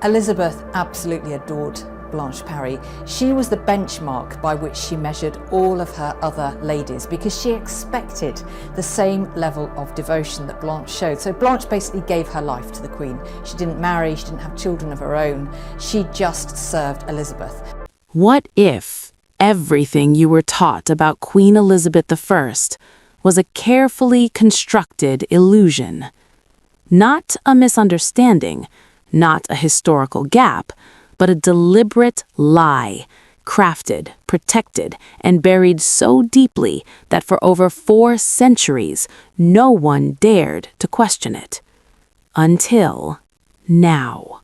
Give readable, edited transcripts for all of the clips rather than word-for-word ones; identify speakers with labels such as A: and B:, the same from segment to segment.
A: Elizabeth absolutely adored Blanche Parry. She was the benchmark by which she measured all of her other ladies because she expected the same level of devotion that Blanche showed. So Blanche basically gave her life to the Queen. She didn't marry, she didn't have children of her own. She just served Elizabeth.
B: What if everything you were taught about Queen Elizabeth I was a carefully constructed illusion? Not a misunderstanding, not a historical gap, but a deliberate lie, crafted, protected, and buried so deeply that for over 4 centuries, no one dared to question it. Until now.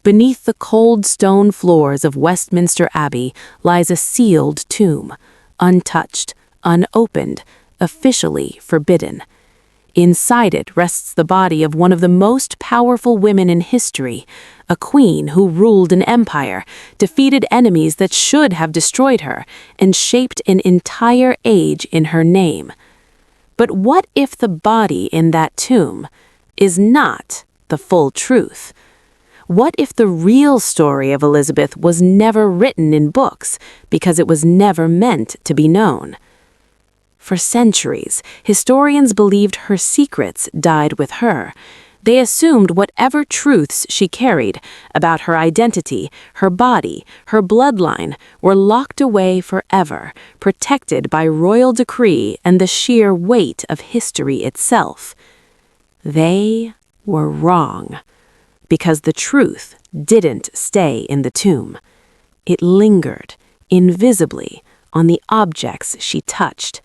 B: Beneath the cold stone floors of Westminster Abbey lies a sealed tomb, untouched, unopened, officially forbidden. Inside it rests the body of one of the most powerful women in history, a queen who ruled an empire, defeated enemies that should have destroyed her, and shaped an entire age in her name. But what if the body in that tomb is not the full truth? What if the real story of Elizabeth was never written in books because it was never meant to be known? For centuries, historians believed her secrets died with her. They assumed whatever truths she carried about her identity, her body, her bloodline were locked away forever, protected by royal decree and the sheer weight of history itself. They were wrong, because the truth didn't stay in the tomb. It lingered, invisibly, on the objects she touched.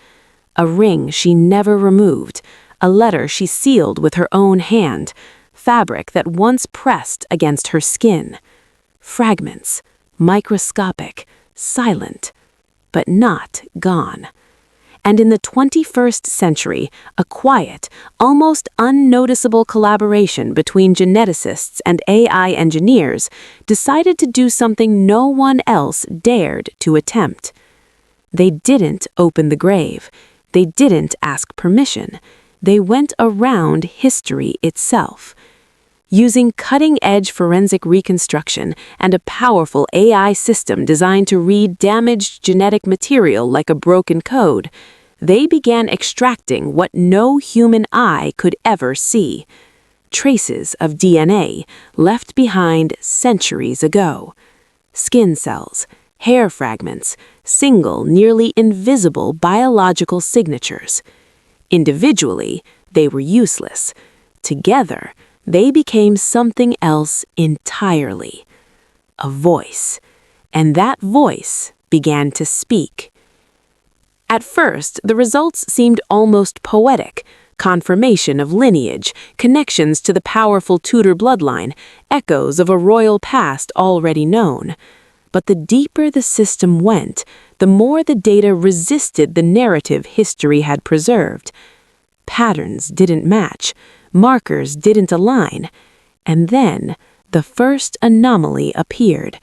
B: A ring she never removed, a letter she sealed with her own hand, fabric that once pressed against her skin. Fragments, microscopic, silent, but not gone. And in the 21st century, a quiet, almost unnoticeable collaboration between geneticists and AI engineers decided to do something no one else dared to attempt. They didn't open the grave. They didn't ask permission. They went around history itself. Using cutting-edge forensic reconstruction and a powerful AI system designed to read damaged genetic material like a broken code, they began extracting what no human eye could ever see: traces of DNA left behind centuries ago. Skin cells, hair fragments, single, nearly invisible biological signatures. Individually, they were useless. Together, they became something else entirely. A voice. And that voice began to speak. At first, the results seemed almost poetic. Confirmation of lineage, connections to the powerful Tudor bloodline, echoes of a royal past already known. But the deeper the system went, the more the data resisted the narrative history had preserved. Patterns didn't match, markers didn't align, and then the first anomaly appeared.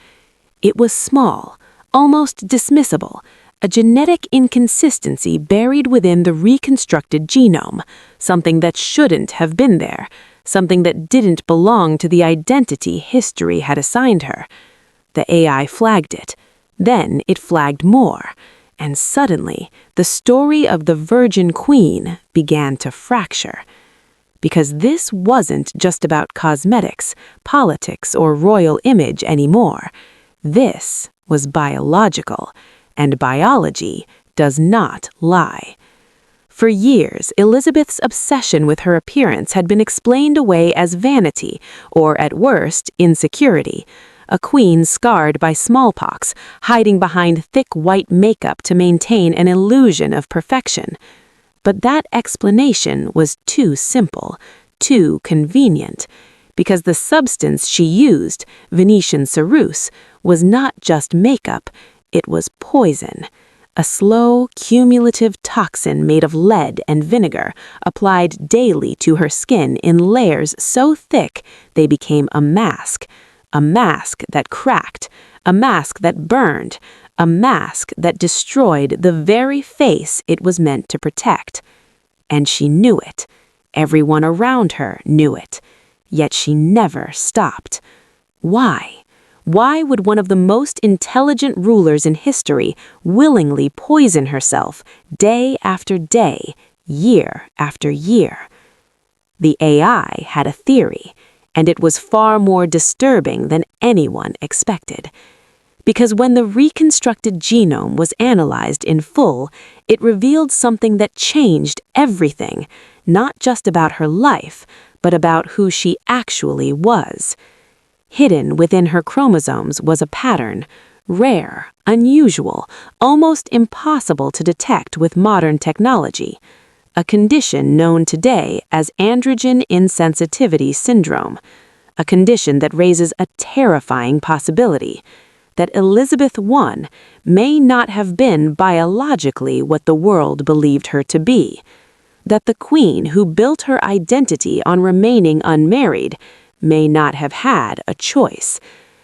B: It was small, almost dismissible, a genetic inconsistency buried within the reconstructed genome, something that shouldn't have been there, something that didn't belong to the identity history had assigned her. The AI flagged it. Then it flagged more. And suddenly, the story of the Virgin Queen began to fracture. Because this wasn't just about cosmetics, politics, or royal image anymore. This was biological, and biology does not lie. For years, Elizabeth's obsession with her appearance had been explained away as vanity, or at worst, insecurity. A queen scarred by smallpox, hiding behind thick white makeup to maintain an illusion of perfection. But that explanation was too simple, too convenient, because the substance she used, Venetian ceruse, was not just makeup, it was poison. A slow, cumulative toxin made of lead and vinegar, applied daily to her skin in layers so thick they became a mask that cracked, a mask that burned, a mask that destroyed the very face it was meant to protect. And she knew it. Everyone around her knew it. Yet she never stopped. Why? Why would one of the most intelligent rulers in history willingly poison herself day after day, year after year? The AI had a theory, and it was far more disturbing than anyone expected. Because when the reconstructed genome was analyzed in full, it revealed something that changed everything, not just about her life, but about who she actually was. Hidden within her chromosomes was a pattern, rare, unusual, almost impossible to detect with modern technology, a condition known today as androgen insensitivity syndrome, a condition that raises a terrifying possibility that Elizabeth I may not have been biologically what the world believed her to be, that the queen who built her identity on remaining unmarried may not have had a choice,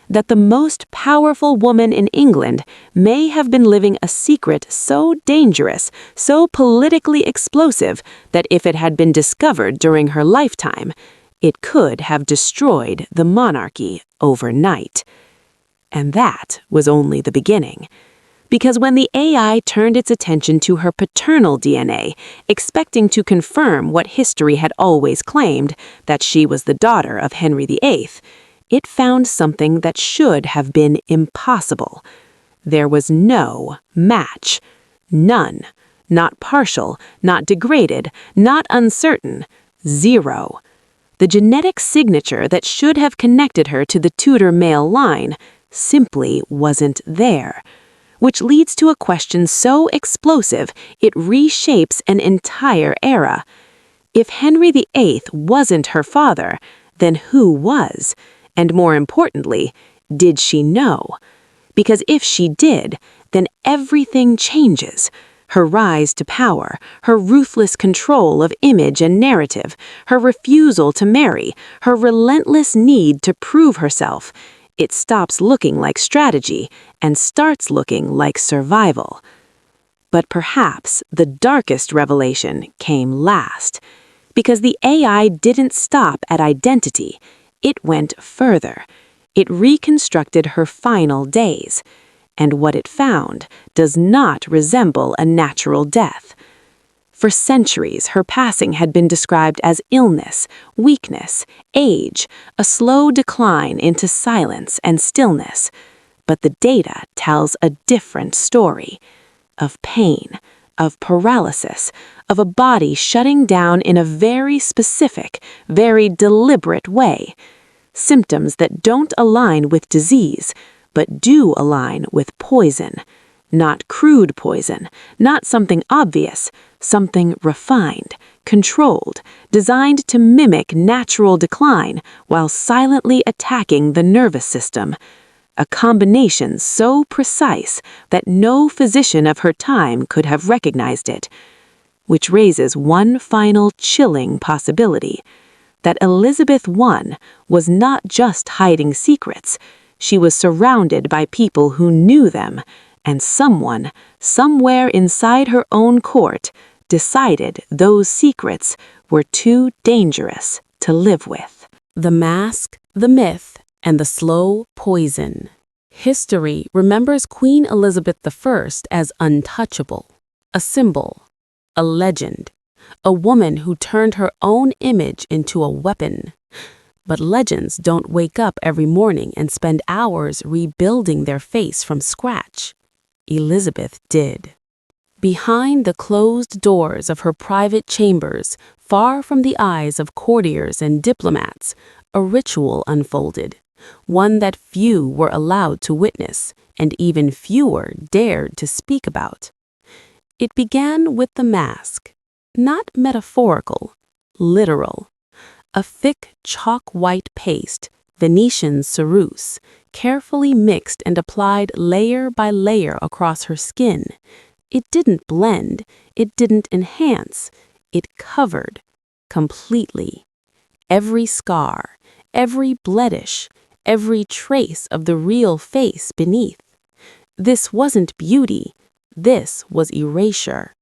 B: that the most powerful woman in England may have been living a secret so dangerous, so politically explosive, that if it had been discovered during her lifetime, it could have destroyed the monarchy overnight. And that was only the beginning. Because when the AI turned its attention to her paternal DNA, expecting to confirm what history had always claimed, that she was the daughter of Henry VIII, it found something that should have been impossible. There was no match. None. Not partial, not degraded, not uncertain. Zero. The genetic signature that should have connected her to the Tudor male line simply wasn't there. Which leads to a question so explosive it reshapes an entire era. If Henry VIII wasn't her father, then who was? And more importantly, did she know? Because if she did, then everything changes. Her rise to power, her ruthless control of image and narrative, her refusal to marry, her relentless need to prove herself. It stops looking like strategy and starts looking like survival. But perhaps the darkest revelation came last, because the AI didn't stop at identity. It went further. It reconstructed her final days, and what it found does not resemble a natural death. For centuries, her passing had been described as illness, weakness, age, a slow decline into silence and stillness. But the data tells a different story, of pain, of paralysis, of a body shutting down in a very specific, very deliberate way. Symptoms that don't align with disease, but do align with poison. Not crude poison, not something obvious, something refined, controlled, designed to mimic natural decline while silently attacking the nervous system. A combination so precise that no physician of her time could have recognized it. Which raises one final chilling possibility, that Elizabeth I was not just hiding secrets, she was surrounded by people who knew them, and someone, somewhere inside her own court, decided those secrets were too dangerous to live with.
C: The mask, the myth, and the slow poison. History remembers Queen Elizabeth I as untouchable, a symbol, a legend, a woman who turned her own image into a weapon. But legends don't wake up every morning and spend hours rebuilding their face from scratch. Elizabeth did. Behind the closed doors of her private chambers, far from the eyes of courtiers and diplomats, a ritual unfolded, one that few were allowed to witness, and even fewer dared to speak about. It began with the mask, not metaphorical, literal. A thick chalk-white paste, Venetian ceruse, carefully mixed and applied layer by layer across her skin. It didn't blend, it didn't enhance, it covered, completely. Every scar, every blemish, every trace of the real face beneath. This wasn't beauty, this was erasure.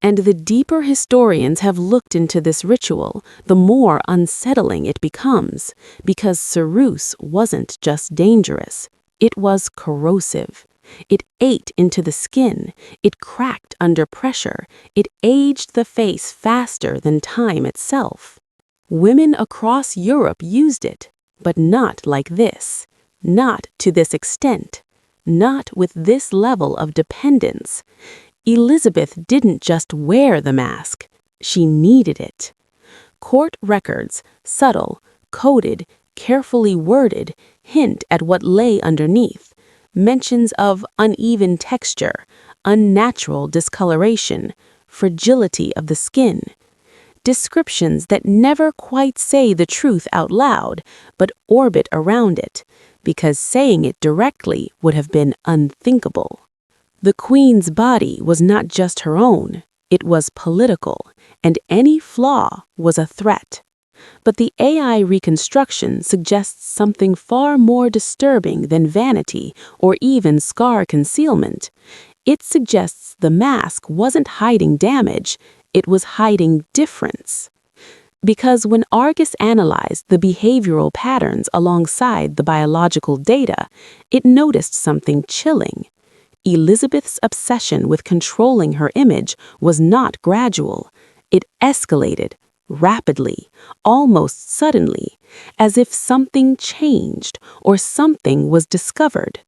C: And the deeper historians have looked into this ritual, the more unsettling it becomes, because Cyrus wasn't just dangerous, it was corrosive. It ate into the skin, it cracked under pressure, it aged the face faster than time itself. Women across Europe used it, but not like this, not to this extent, not with this level of dependence. Elizabeth didn't just wear the mask, she needed it. Court records, subtle, coded, carefully worded, hint at what lay underneath. Mentions of uneven texture, unnatural discoloration, fragility of the skin. Descriptions that never quite say the truth out loud, but orbit around it, because saying it directly would have been unthinkable. The Queen's body was not just her own, it was political, and any flaw was a threat. But the AI reconstruction suggests something far more disturbing than vanity or even scar concealment. It suggests the mask wasn't hiding damage, it was hiding difference. Because when Argus analyzed the behavioral patterns alongside the biological data, it noticed something chilling. Elizabeth's obsession with controlling her image was not gradual. It escalated, rapidly, almost suddenly, as if something changed or something was discovered.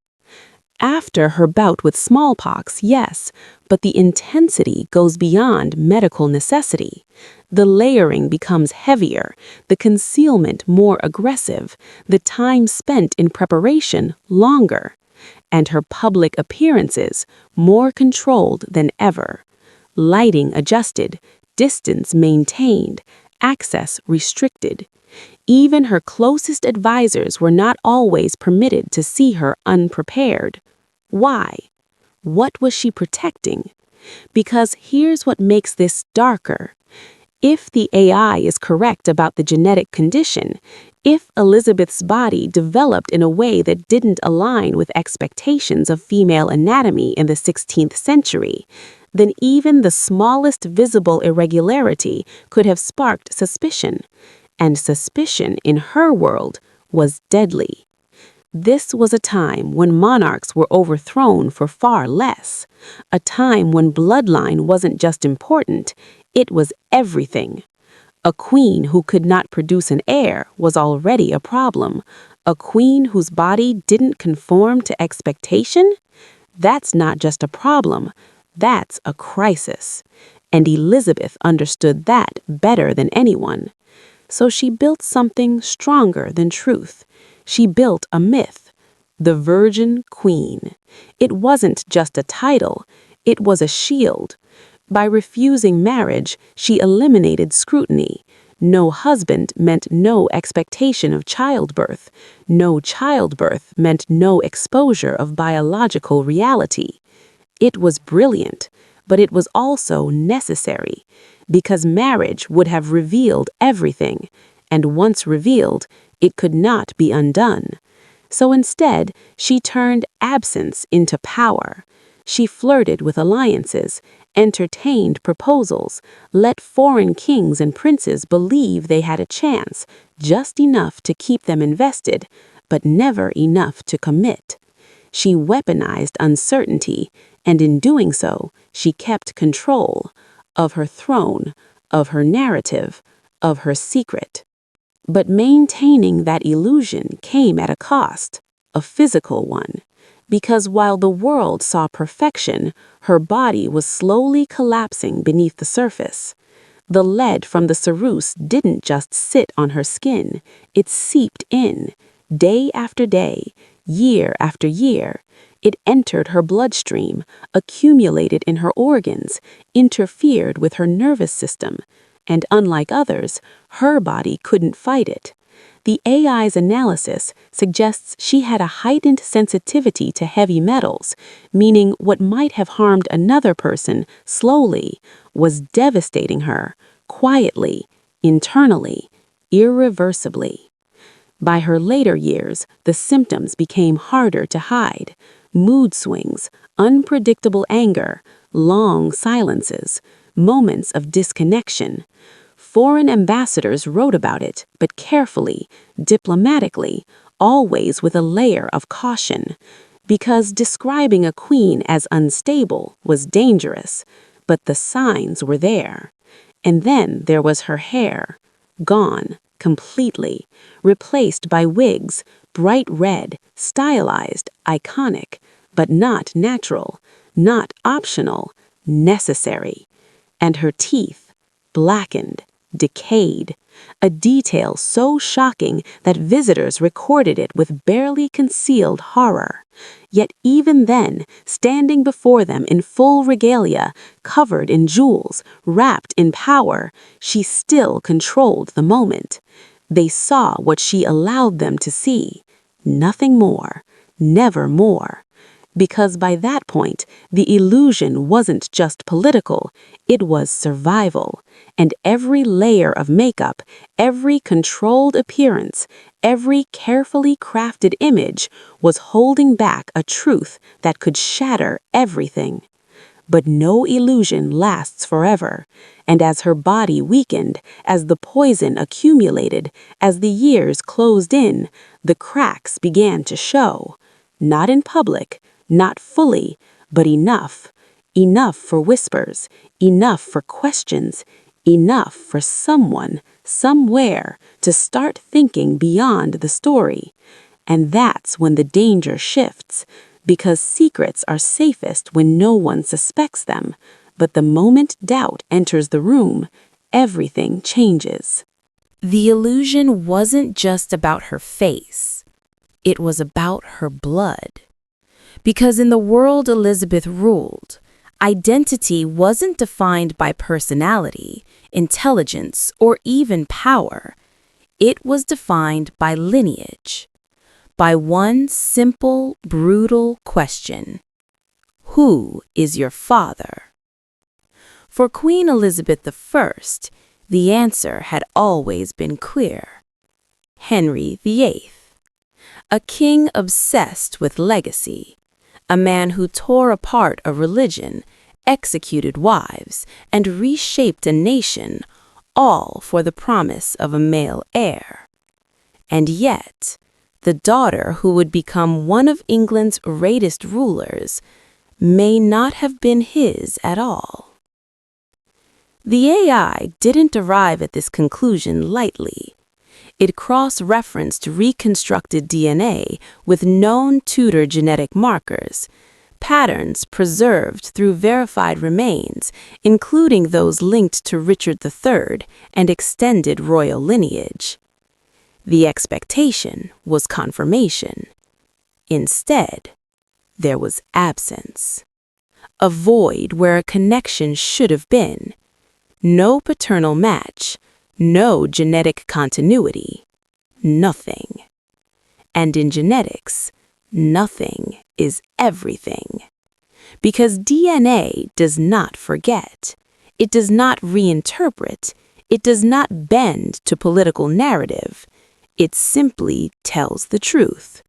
C: After her bout with smallpox, yes, but the intensity goes beyond medical necessity. The layering becomes heavier, the concealment more aggressive, the time spent in preparation longer, and her public appearances more controlled than ever. Lighting adjusted, distance maintained, access restricted. Even her closest advisors were not always permitted to see her unprepared. Why? What was she protecting? Because here's what makes this darker. If the AI is correct about the genetic condition, if Elizabeth's body developed in a way that didn't align with expectations of female anatomy in the 16th century, then even the smallest visible irregularity could have sparked suspicion. And suspicion in her world was deadly. This was a time when monarchs were overthrown for far less, a time when bloodline wasn't just important, it was everything. A queen who could not produce an heir was already a problem. A queen whose body didn't conform to expectation? That's not just a problem, that's a crisis. And Elizabeth understood that better than anyone. So she built something stronger than truth. She built a myth, the Virgin Queen. It wasn't just a title, it was a shield. By refusing marriage, she eliminated scrutiny. No husband meant no expectation of childbirth. No childbirth meant no exposure of biological reality. It was brilliant, but it was also necessary, because marriage would have revealed everything, and once revealed, it could not be undone. So instead, she turned absence into power. She flirted with alliances, entertained proposals, let foreign kings and princes believe they had a chance, just enough to keep them invested, but never enough to commit. She weaponized uncertainty, and in doing so, she kept control of her throne, of her narrative, of her secret. But maintaining that illusion came at a cost, a physical one. Because while the world saw perfection, her body was slowly collapsing beneath the surface. The lead from the Cyrus didn't just sit on her skin, it seeped in, day after day, year after year. It entered her bloodstream, accumulated in her organs, interfered with her nervous system, and unlike others, her body couldn't fight it. The AI's analysis suggests she had a heightened sensitivity to heavy metals, meaning what might have harmed another person slowly was devastating her, quietly, internally, irreversibly. By her later years, the symptoms became harder to hide. Mood swings, unpredictable anger, long silences. moments of disconnection. Foreign ambassadors wrote about it, but carefully, diplomatically, always with a layer of caution, because describing a queen as unstable was dangerous, but the signs were there. And then there was her hair, gone completely, replaced by wigs, bright red, stylized, iconic, but not natural, not optional, necessary. And her teeth, blackened, decayed, a detail so shocking that visitors recorded it with barely concealed horror. Yet even then, standing before them in full regalia, covered in jewels, wrapped in power, she still controlled the moment. They saw what she allowed them to see, nothing more, never more. Because by that point, the illusion wasn't just political, it was survival, and every layer of makeup, every controlled appearance, every carefully crafted image was holding back a truth that could shatter everything. But no illusion lasts forever, and as her body weakened, as the poison accumulated, as the years closed in, the cracks began to show. Not in public, not fully, but enough. Enough for whispers, enough for questions, enough for someone, somewhere, to start thinking beyond the story. And that's when the danger shifts, because secrets are safest when no one suspects them. But the moment doubt enters the room, everything changes.
B: The illusion wasn't just about her face. It was about her blood. Because in the world Elizabeth ruled, identity wasn't defined by personality, intelligence, or even power. It was defined by lineage, by one simple, brutal question: who is your father? For Queen Elizabeth I, the answer had always been clear: Henry VIII, a king obsessed with legacy, a man who tore apart a religion, executed wives, and reshaped a nation, all for the promise of a male heir. And yet, the daughter who would become one of England's greatest rulers may not have been his at all. The AI didn't arrive at this conclusion lightly. It cross-referenced reconstructed DNA with known Tudor genetic markers, patterns preserved through verified remains, including those linked to Richard III and extended royal lineage. The expectation was confirmation. Instead, there was absence. A void where a connection should have been. No paternal match. No genetic continuity. Nothing. And in genetics, nothing is everything. Because DNA does not forget. It does not reinterpret. It does not bend to political narrative. It simply tells the truth.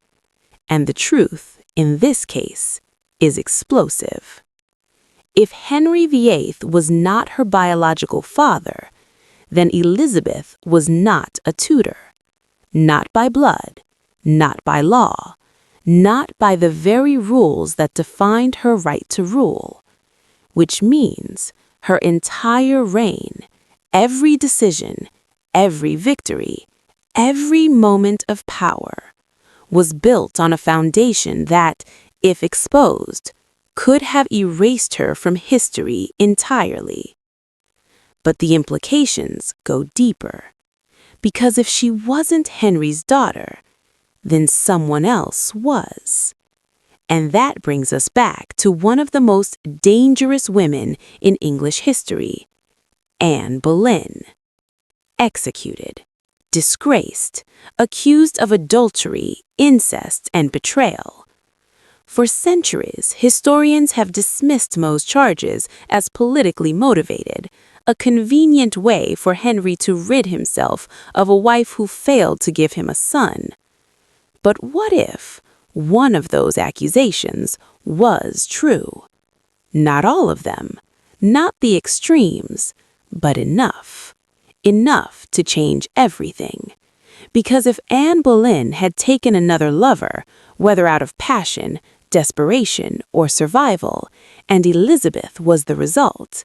B: And the truth, in this case, is explosive. If Henry VIII was not her biological father, then Elizabeth was not a Tudor. Not by blood, not by law, not by the very rules that defined her right to rule. Which means her entire reign, every decision, every victory, every moment of power, was built on a foundation that, if exposed, could have erased her from history entirely. But the implications go deeper. Because if she wasn't Henry's daughter, then someone else was. And that brings us back to one of the most dangerous women in English history, Anne Boleyn. Executed, disgraced, accused of adultery, incest, and betrayal. For centuries, historians have dismissed Mo's charges as politically motivated, a convenient way for Henry to rid himself of a wife who failed to give him a son. But what if one of those accusations was true? Not all of them,
C: Not the extremes, but enough. Enough to change everything. Because if Anne Boleyn had taken another lover, whether out of passion, desperation, or survival, and Elizabeth was the result,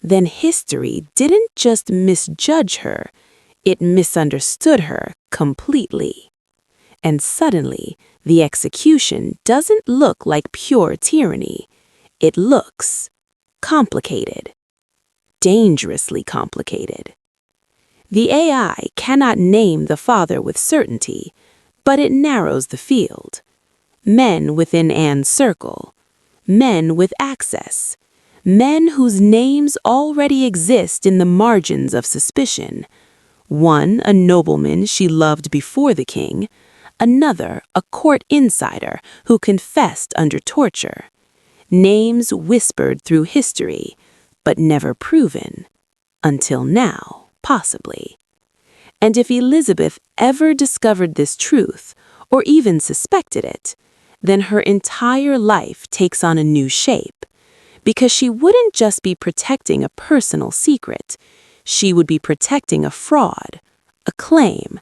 C: then history didn't just misjudge her, it misunderstood her completely. And suddenly, the execution doesn't look like pure tyranny. It looks complicated. Dangerously complicated. The AI cannot name the father with certainty, but it narrows the field. Men within Anne's circle. Men with access. Men whose names already exist in the margins of suspicion. One, a nobleman she loved before the king. Another, a court insider who confessed under torture. Names whispered through history, but never proven. Until now, possibly. And if Elizabeth ever discovered this truth, or even suspected it, then her entire life takes on a new shape. Because she wouldn't just be protecting a personal secret, she would be protecting a fraud, a claim,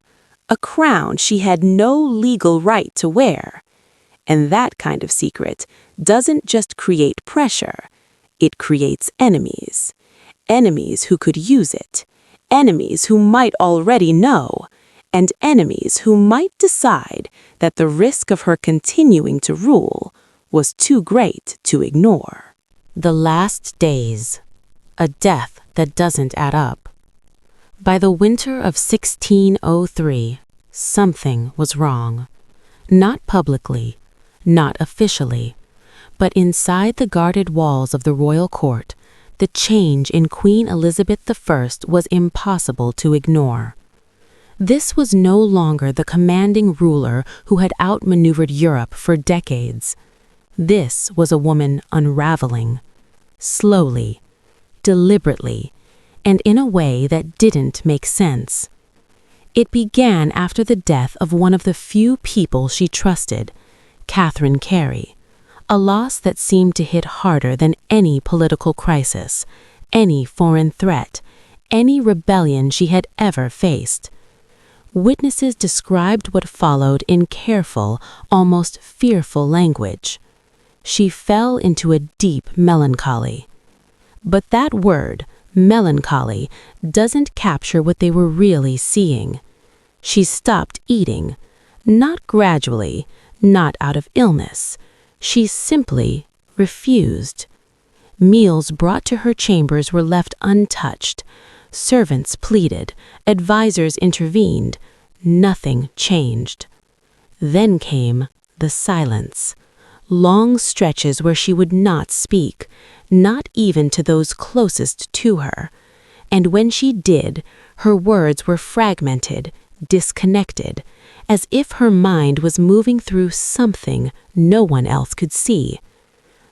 C: a crown she had no legal right to wear. And that kind of secret doesn't just create pressure, it creates enemies. Enemies who could use it, enemies who might already know, and enemies who might decide that the risk of her continuing to rule was too great to ignore.
B: The last days. A death that doesn't add up. By the winter of 1603, something was wrong. Not publicly, not officially, but inside the guarded walls of the royal court, the change in Queen Elizabeth I was impossible to ignore. This was no longer the commanding ruler who had outmaneuvered Europe for decades. This was a woman unraveling. Slowly, deliberately, and in a way that didn't make sense. It began after the death of one of the few people she trusted, Catherine Carey, a loss that seemed to hit harder than any political crisis, any foreign threat, any rebellion she had ever faced. Witnesses described what followed in careful, almost fearful language. She fell into a deep melancholy. But that word, melancholy, doesn't capture what they were really seeing. She stopped eating, not gradually, not out of illness. She simply refused. Meals brought to her chambers were left untouched. Servants pleaded, advisors intervened. Nothing changed. Then came the silence. Long stretches where she would not speak, not even to those closest to her. And when she did, her words were fragmented, disconnected, as if her mind was moving through something no one else could see.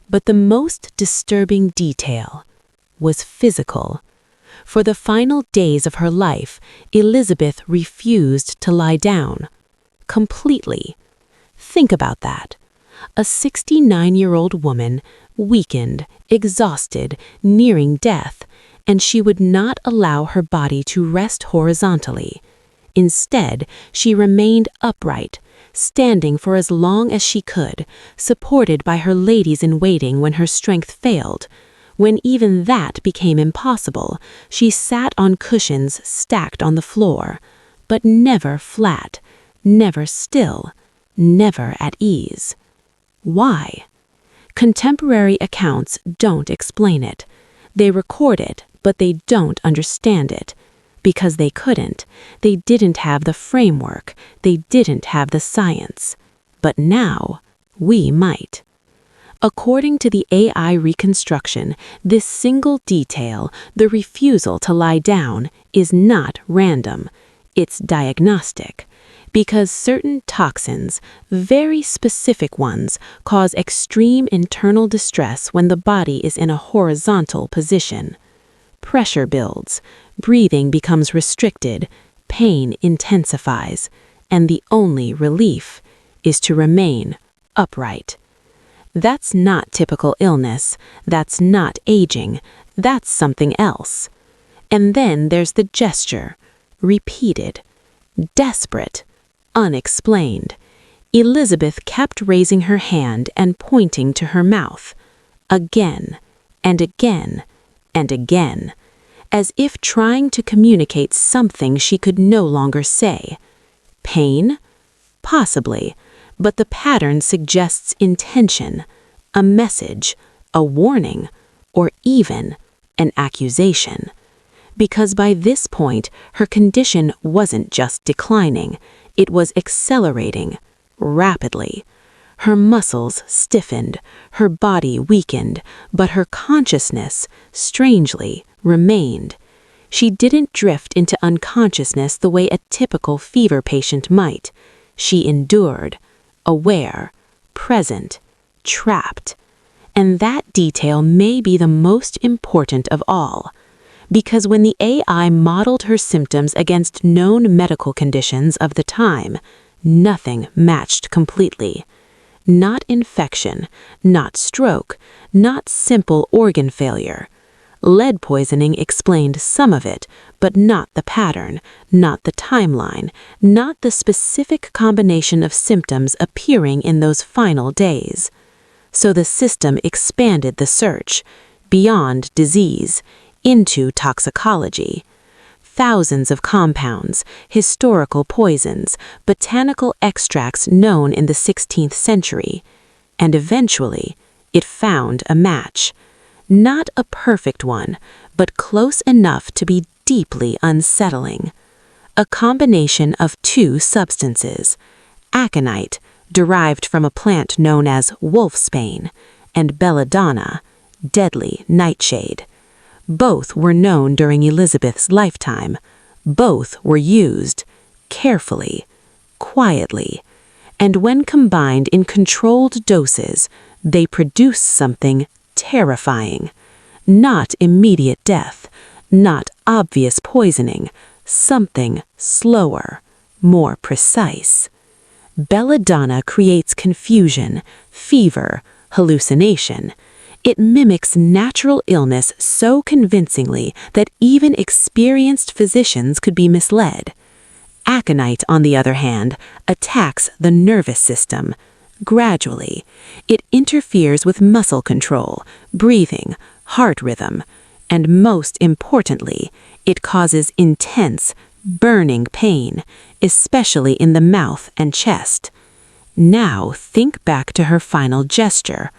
B: But the most disturbing detail was physical. For the final days of her life, Elizabeth refused to lie down. Completely. Think about that. A 69-year-old woman, weakened, exhausted, nearing death, and she would not allow her body to rest horizontally. Instead, she remained upright, standing for as long as she could, supported by her ladies-in-waiting when her strength failed. When even that became impossible, she sat on cushions stacked on the floor, but never flat, never still, never at ease. Why? Contemporary accounts don't explain it. They record it, but they don't understand it. Because they couldn't. They didn't have the framework. They didn't have the science. But now, we might. According to the AI reconstruction, this single detail, the refusal to lie down, is not random. It's diagnostic. Because certain toxins, very specific ones, cause extreme internal distress when the body is in a horizontal position. Pressure builds, breathing becomes restricted, pain intensifies, and the only relief is to remain upright. That's not typical illness, that's not aging,
C: That's something else. And then there's the gesture, repeated, desperate, unexplained. Elizabeth kept raising her hand and pointing to her mouth, again and again and again, as if trying to communicate something she could no longer say. Pain? Possibly, but the pattern suggests intention, a message, a warning, or even an accusation. Because by this point, her condition wasn't just declining, it was accelerating, rapidly. Her muscles stiffened, her body weakened, but her consciousness, strangely, remained. She didn't drift into unconsciousness the way a typical fever patient might. She endured, aware, present, trapped. And that detail may be the most important of all. Because when the AI modeled her symptoms against known medical conditions of the time, nothing matched completely. Not infection, not stroke, not simple organ failure. Lead poisoning explained some of it, but not the pattern, not the timeline, not the specific combination of symptoms appearing in those final days. So the system expanded the search, beyond disease, into toxicology. Thousands of compounds, historical poisons, botanical extracts known in the 16th century. And eventually, it found a match. Not a perfect one, but close enough to be deeply unsettling. A combination of two substances, aconite, derived from a plant known as wolfsbane, and belladonna, deadly nightshade. Both were known during Elizabeth's lifetime. Both were used carefully, quietly, and when combined in controlled doses, they produce something terrifying. Not immediate death, not obvious poisoning, something slower, more precise. Belladonna creates confusion, fever, hallucination. It mimics natural illness so convincingly that even experienced physicians could be misled. Aconite, on the other hand, attacks the nervous system. Gradually, it interferes with muscle control, breathing, heart rhythm, and most importantly, it causes intense, burning pain, especially in the mouth and chest. Now think back to her final gesture,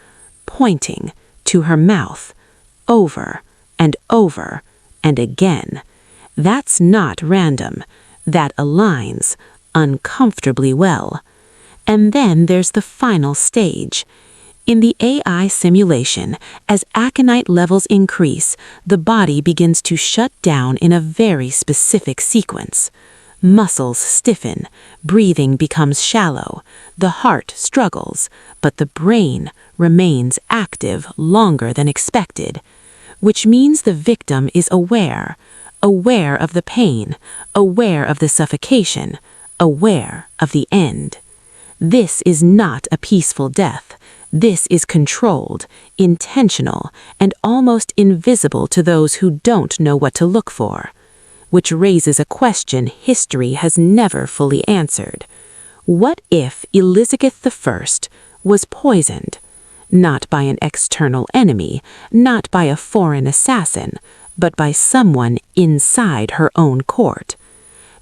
C: pointing to her mouth, over and over and again. That's not random. That aligns uncomfortably well. And then there's the final stage. In the AI simulation, as aconite levels increase, the body begins to shut down in a very specific sequence. Muscles stiffen, breathing becomes shallow, the heart struggles, but the brain remains active longer than expected, which means the victim is aware of the pain, aware of the suffocation, aware of the end. This is not a peaceful death. This is controlled, intentional, and almost invisible to those who don't know what to look for. Which raises a question history has never fully answered. What if Elizabeth I was poisoned? Not by an external enemy, not by a foreign assassin, but by someone inside her own court.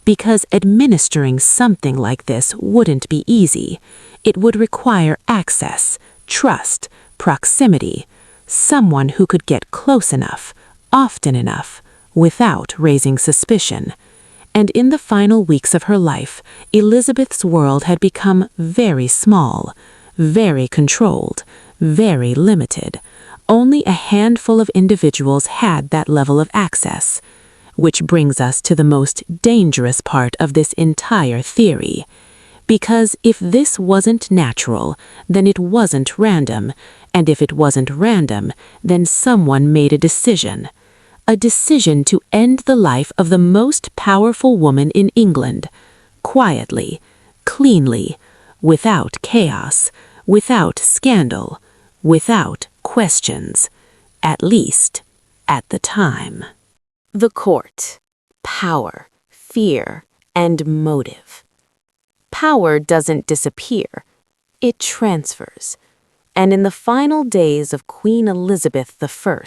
C: Because administering something like this wouldn't be easy. It would require access, trust, proximity, someone who could get close enough, often enough, without raising suspicion. And in the final weeks of her life, Elizabeth's world had become very small, very controlled, very limited. Only a handful of individuals had that level of access. Which brings us to the most dangerous part of this entire theory. Because if this wasn't natural, then it wasn't random, and if it wasn't random, then someone made a decision. A decision to end the life of the most powerful woman in England, quietly, cleanly, without chaos, without scandal, without questions. At least, at the time. The court. Power, fear, and motive. Power doesn't disappear, it transfers. And in the final days of Queen Elizabeth I,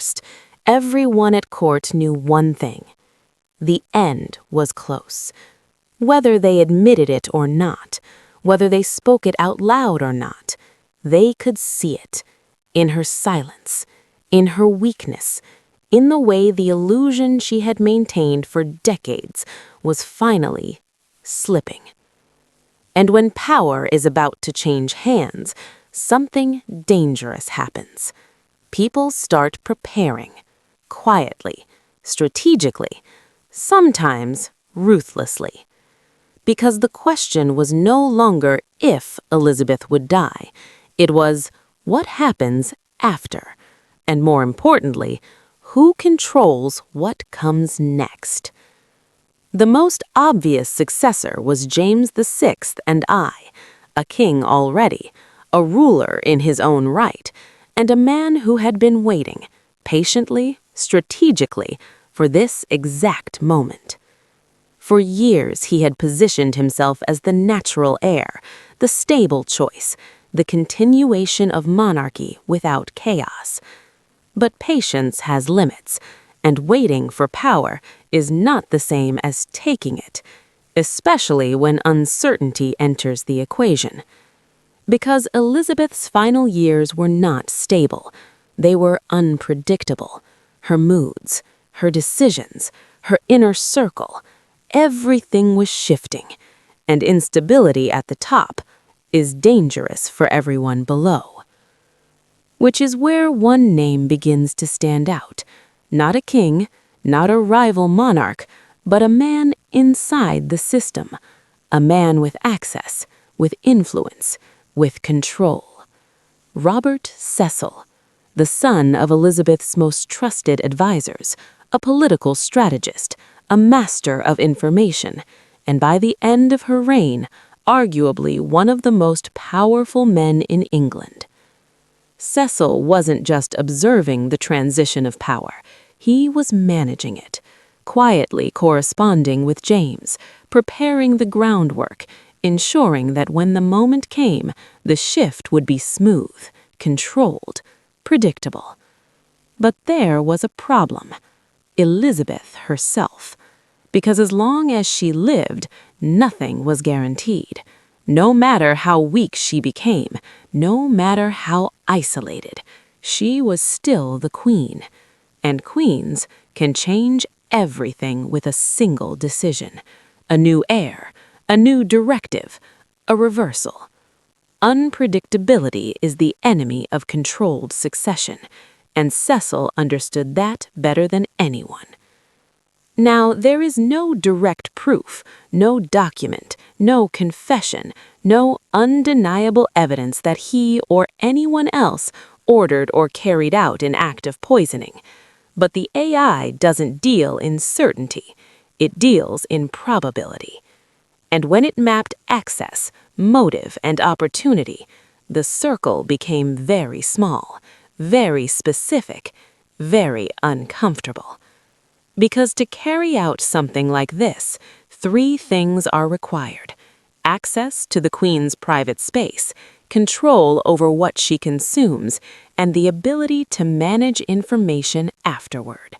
C: everyone at court knew one thing. The end was close. Whether they admitted it or not, whether they spoke it out loud or not, they could see it. In her silence, in her weakness, in the way the illusion she had maintained for decades was finally slipping. And when power is about to change hands, something dangerous happens. People start preparing, quietly, strategically, sometimes ruthlessly. Because the question was no longer if Elizabeth would die, it was what happens after, and more importantly, who controls what comes next. The most obvious successor was James VI and I, a king already, a ruler in his own right, and a man who had been waiting, patiently, strategically, for this exact moment. For years he had positioned himself as the natural heir, the stable choice, the continuation of monarchy without chaos. But patience has limits, and waiting for power is not the same as taking it, especially when uncertainty enters the equation. Because Elizabeth's final years were not stable, they were unpredictable. Her moods, her decisions, her inner circle, everything was shifting, and instability at the top is dangerous for everyone below. Which is where one name begins to stand out. Not a king, not a rival monarch, but a man inside the system. A man with access, with influence, with control. Robert Cecil, the son of Elizabeth's most trusted advisors, a political strategist, a master of information, and by the end of her reign, arguably one of the most powerful men in England. Cecil wasn't just observing the transition of power, he was managing it, quietly corresponding with James, preparing the groundwork, ensuring that when the moment came, the shift would be smooth, controlled, predictable. But there was a problem. Elizabeth herself. Because as long as she lived, nothing was guaranteed. No matter how weak she became, no matter how isolated, she was still the queen. And queens can change everything with a single decision. A new heir, a new directive, a reversal. Unpredictability is the enemy of controlled succession, and Cecil understood that better than anyone. Now, there is no direct proof, no document, no confession, no undeniable evidence that he or anyone else ordered or carried out an act of poisoning. But the AI doesn't deal in certainty, it deals in probability. And when it mapped access, motive, and opportunity, the circle became very small, very specific, very uncomfortable. Because to carry out something like this, 3 things are required: access to the Queen's private space, control over what she consumes, and the ability to manage information afterward.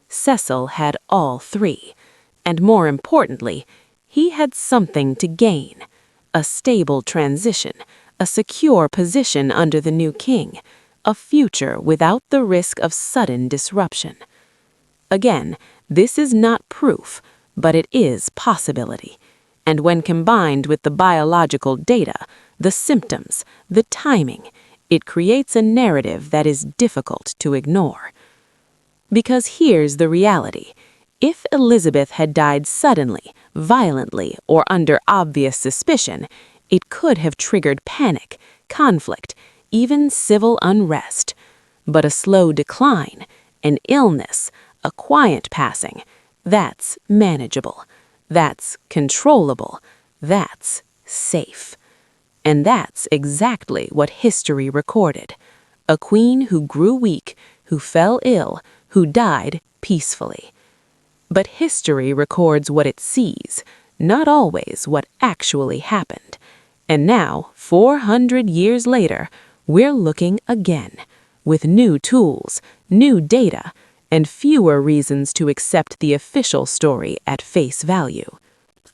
C: Cecil had all 3, and more importantly, he had something to gain: a stable transition, a secure position under the new king, a future without the risk of sudden disruption. Again, this is not proof, but it is possibility. And when combined with the biological data, the symptoms, the timing, it creates a narrative that is difficult to ignore. Because here's the reality. If Elizabeth had died suddenly, violently, or under obvious suspicion, it could have triggered panic, conflict, even civil unrest. But a slow decline, an illness, a quiet passing, that's manageable, that's controllable, that's safe. And that's exactly what history recorded. A queen who grew weak, who fell ill, who died peacefully. But history records what it sees, not always what actually happened. And now, 400 years later, we're looking again, with new tools, new data, and fewer reasons to accept the official story at face value.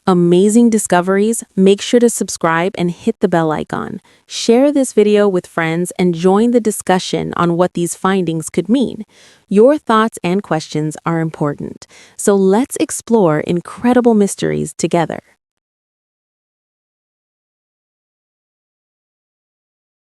B: Amazing discoveries. Make sure to subscribe and hit the bell icon. Share this video with friends and join the discussion on what these findings could mean. Your thoughts and questions are important, so let's explore incredible mysteries together.